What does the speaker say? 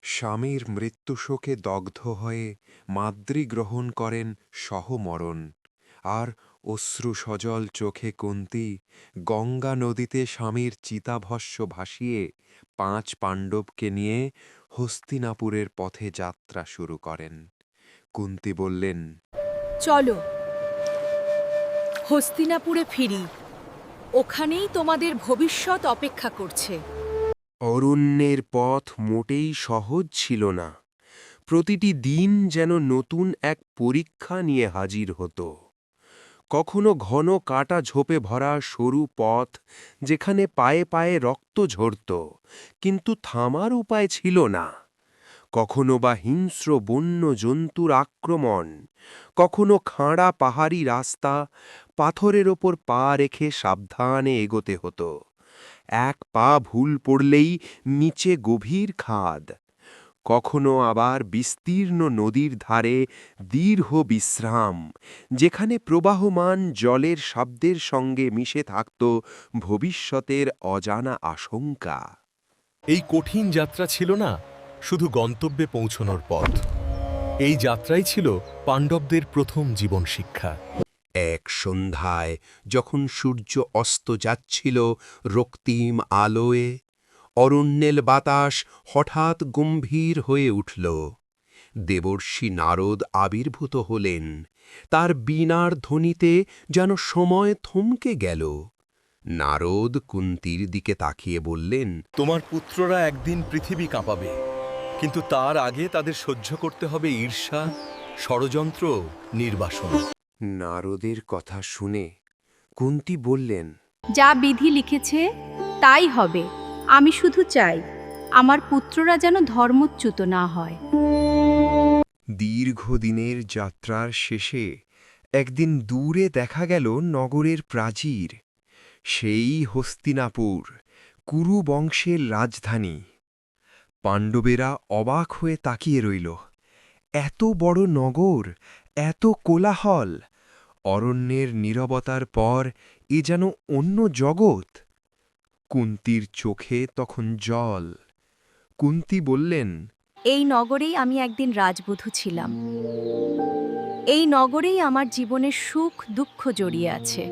স্বামীর মৃত্যুশোকে দগ্ধ হয়ে মাদ্রি গ্রহণ করেন সহমরণ। আর অশ্রু সজল চোখে কুন্তী গঙ্গা নদীতে স্বামীর চিতাভস্য ভাসিয়ে ৫ পাণ্ডবকে নিয়ে হস্তিনাপুরের পথে যাত্রা শুরু করেন। কুন্তী বললেন, চলো হস্তিনাপুরে ফিরি, ওখানেই তোমাদের ভবিষ্যৎ অপেক্ষা করছে। অরণ্যের পথ মোটেই সহজ ছিল না। প্রতিটি দিন যেন নতুন এক পরীক্ষা নিয়ে হাজির হতো। কখনো ঘন কাটা ঝোপে ভরা সরু পথ, যেখানে পায়ে পায়ে রক্ত ঝরত, কিন্তু থামার উপায় ছিল না। কখনো বা হিংস্র বন্য জন্তুর আক্রমণ, কখনো খাঁড়া পাহাড়ি রাস্তা, পাথরের ওপর পা রেখে সাবধানে এগোতে হতো। এক পা ভুল পড়লেই নিচে গভীর খাদ। কখনো আবার বিস্তীর্ণ নদীর ধারে দীর্ঘ বিশ্রাম, যেখানে প্রবাহমান জলের শব্দের সঙ্গে মিশে থাকত ভবিষ্যতের অজানা আশঙ্কা। এই কঠিন যাত্রা ছিল না শুধু গন্তব্যে পৌঁছনোর পথ, এই যাত্রাই ছিল পাণ্ডবদের প্রথম জীবন শিক্ষা। এক সন্ধ্যায় যখন সূর্য অস্ত যাচ্ছিল রক্তিম আলোয়, অরণ্যের বাতাস হঠাৎ গম্ভীর হয়ে উঠল। দেবর্ষি নারদ আবির্ভূত হলেন। তার বীণার ধ্বনিতে যেন সময় থমকে গেল। নারদ কুন্তীর দিকে তাকিয়ে বললেন, তোমার পুত্ররা একদিন পৃথিবী কাঁপাবে, কিন্তু তার আগে তাদের সহ্য করতে হবে ঈর্ষা, ষড়যন্ত্র, নির্বাসন। নারদের কথা শুনে কুন্তী বললেন, যা বিধি লিখেছে তাই হবে। আমি শুধু চাই আমার পুত্ররা যেন ধর্মচ্যুত না হয়। দীর্ঘদিনের যাত্রার শেষে একদিন দূরে দেখা গেল নগরের প্রাচীর। সেই হস্তিনাপুর, কুরু বংশের রাজধানী। পাণ্ডবেরা অবাক হয়ে তাকিয়ে রইল। এত বড় নগর, এত কোলাহল! অরণ্যের নীরবতার পর এ যেন অন্য জগৎ। কুন্তীর চোখে তখন জল। কুন্তী বললেন, এই নগরেই আমি একদিন রাজবধূ ছিলাম। এই নগরেই আমার জীবনের সুখ দুঃখ জড়িয়ে আছে।